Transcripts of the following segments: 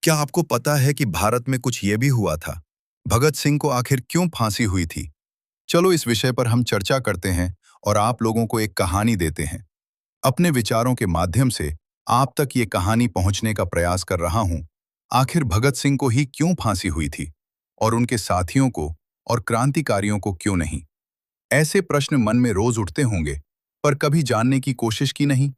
क्या आपको पता है कि भारत में कुछ ये भी हुआ था? भगत सिंह को आखिर क्यों फांसी हुई थी? चलो इस विषय पर हम चर्चा करते हैं और आप लोगों को एक कहानी देते हैं। अपने विचारों के माध्यम से आप तक ये कहानी पहुंचने का प्रयास कर रहा हूं। आखिर भगत सिंह को ही क्यों फांसी हुई थी और उनके साथियों को और क्रांतिकारियों को क्यों नहीं? ऐसे प्रश्न मन में रोज उठते होंगे, पर कभी जानने की कोशिश की नहीं।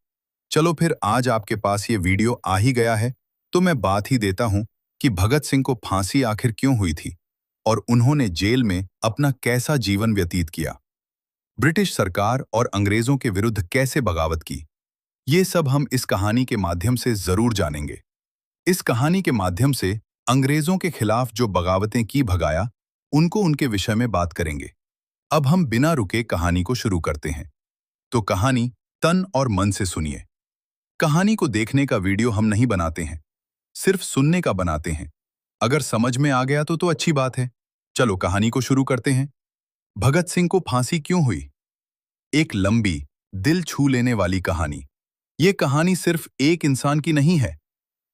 चलो फिर आज आपके पास ये वीडियो आ ही गया है, तो मैं बात ही देता हूं कि भगत सिंह को फांसी आखिर क्यों हुई थी और उन्होंने जेल में अपना कैसा जीवन व्यतीत किया। ब्रिटिश सरकार और अंग्रेजों के विरुद्ध कैसे बगावत की, ये सब हम इस कहानी के माध्यम से जरूर जानेंगे। इस कहानी के माध्यम से अंग्रेजों के खिलाफ जो बगावतें की भगाया, उनको उनके विषय में बात करेंगे। अब हम बिना रुके कहानी को शुरू करते हैं। तो कहानी तन और मन से सुनिए। कहानी को देखने का वीडियो हम नहीं बनाते हैं, सिर्फ सुनने का बनाते हैं। अगर समझ में आ गया तो अच्छी बात है। चलो कहानी को शुरू करते हैं। भगत सिंह को फांसी क्यों हुई? एक लंबी, दिल छू लेने वाली कहानी। ये कहानी सिर्फ एक इंसान की नहीं है।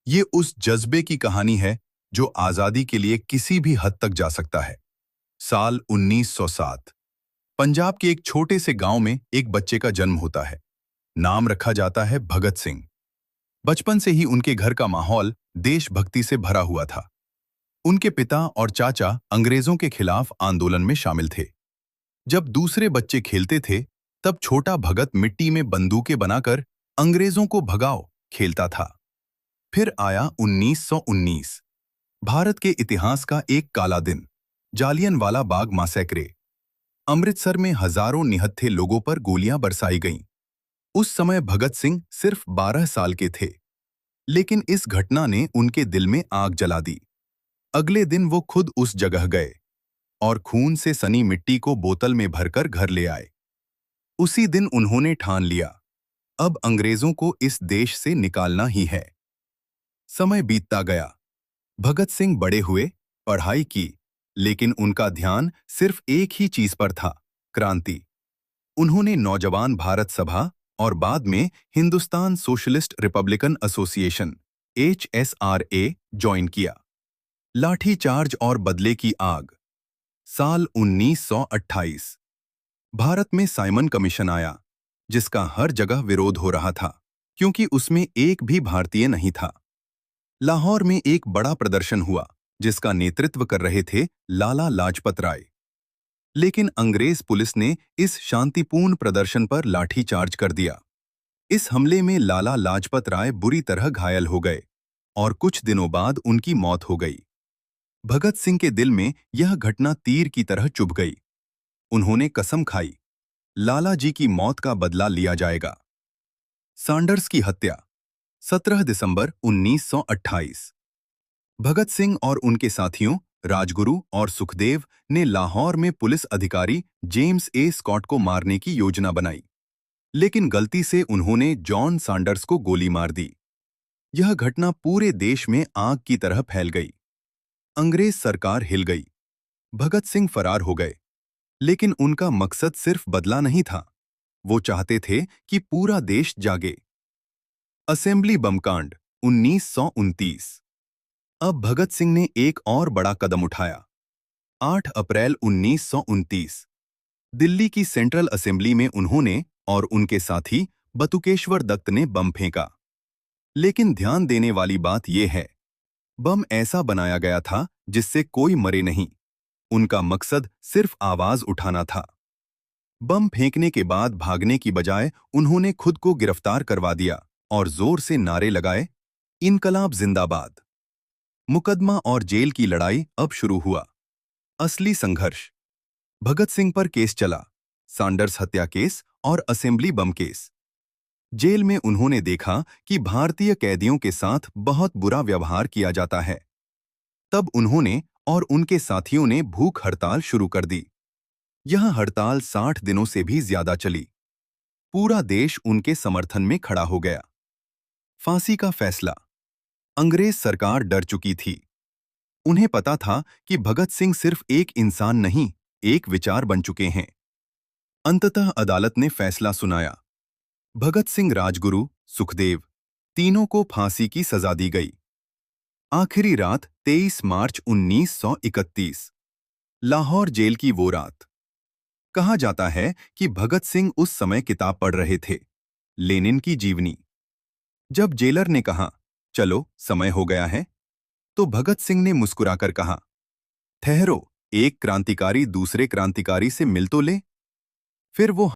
ये उस जज्बे की कहानी है जो आजादी के लिए किसी भी हद तक जा सकता है। साल 1907। पंजाब के एक छोटे से गांव में एक बच्चे का जन्म होता है। नाम रखा जाता है भगत सिंह। बचपन से ही उनके घर का माहौल देशभक्ति से भरा हुआ था। उनके पिता और चाचा अंग्रेजों के खिलाफ आंदोलन में शामिल थे। जब दूसरे बच्चे खेलते थे, तब छोटा भगत मिट्टी में बंदूकें बनाकर अंग्रेजों को भगाओ खेलता था। फिर आया 1919। भारत के इतिहास का एक काला दिन, जालियनवाला बाग मैसेक्रे। अमृतसर में हजारों निहत्थे लोगों पर गोलियां बरसाई गईं। उस समय भगत सिंह सिर्फ 12 साल के थे, लेकिन इस घटना ने उनके दिल में आग जला दी। अगले दिन वो खुद उस जगह गए और खून से सनी मिट्टी को बोतल में भरकर घर ले आए। उसी दिन उन्होंने ठान लिया, अब अंग्रेजों को इस देश से निकालना ही है। समय बीतता गया। भगत सिंह बड़े हुए, पढ़ाई की, लेकिन उनका ध्यान सिर्फ एक ही चीज पर था, क्रांति। उन्होंने नौजवान भारत सभा और बाद में Hindustan socialist Republican association HSRA join किया। लाठी चार्ज और बदले की आग। साल 1928। भारत में साइमन कमीशन आया, जिसका हर जगह विरोध हो रहा था, क्योंकि उसमें एक भी भारतीय नहीं था। लाहौर में एक बड़ा प्रदर्शन हुआ, जिसका नेतृत्व कर रहे थे लाला लाजपत राय। लेकिन अंग्रेज पुलिस ने इस शांतिपूर्ण प्रदर्शन पर लाठीचार्ज कर दिया। इस हमले में लाला लाजपत राय बुरी तरह घायल हो गए और कुछ दिनों बाद उनकी मौत हो गई। भगत सिंह के दिल में यह घटना तीर की तरह चुभ गई। उन्होंने कसम खाई, लाला जी की मौत का बदला लिया जाएगा। सैंडर्स की हत्या। 17 दिसंबर 1928। भगत सिंह और उनके साथियों राजगुरु और सुखदेव ने लाहौर में पुलिस अधिकारी जेम्स ए स्कॉट को मारने की योजना बनाई, लेकिन गलती से उन्होंने जॉन सैंडर्स को गोली मार दी। यह घटना पूरे देश में आग की तरह फैल गई। अंग्रेज सरकार हिल गई। भगत सिंह फरार हो गए, लेकिन उनका मकसद सिर्फ बदला नहीं था। वो चाहते थे कि पूरा देश जागे। असेंबली बमकांड 1929। अब भगत सिंह ने एक और बड़ा कदम उठाया। 8 अप्रैल 1929। दिल्ली की सेंट्रल असेंबली में उन्होंने और उनके साथी बटुकेश्वर दत्त ने बम फेंका। लेकिन ध्यान देने वाली बात यह है, बम ऐसा बनाया गया था जिससे कोई मरे नहीं। उनका मकसद सिर्फ आवाज उठाना था। बम फेंकने के बाद भागने की बजाय उन्होंने खुद को गिरफ्तार करवा दिया और जोर से नारे लगाए, इनकलाब जिंदाबाद। मुकदमा और जेल की लड़ाई अब शुरू हुआ। असली संघर्ष। भगत सिंह पर केस चला, सैंडर्स हत्या केस और असेंबली बम केस। जेल में उन्होंने देखा कि भारतीय कैदियों के साथ बहुत बुरा व्यवहार किया जाता है। तब उन्होंने और उनके साथियों ने भूख हड़ताल शुरू कर दी। यह हड़ताल 60 दिनों से भी ज्यादा चली। पूरा देश उनके समर्थन में खड़ा हो गया। फांसी का फैसला। अंग्रेज सरकार डर चुकी थी। उन्हें पता था कि भगत सिंह सिर्फ एक इंसान नहीं, एक विचार बन चुके हैं। अंततः अदालत ने फैसला सुनाया। भगत सिंह, राजगुरु, सुखदेव, तीनों को फांसी की सजा दी गई। आखिरी रात 23 मार्च 1931। लाहौर जेल की वो रात। कहा जाता है कि भगत सिंह उस समय किताब पढ़ रहे थे, लेनिन की जीवनी। जब जेलर ने कहा, चलो समय हो गया है, तो भगत सिंह ने मुस्कुराकर कहा, ठहरो, एक क्रांतिकारी दूसरे क्रांतिकारी से मिल तो ले। फिर वो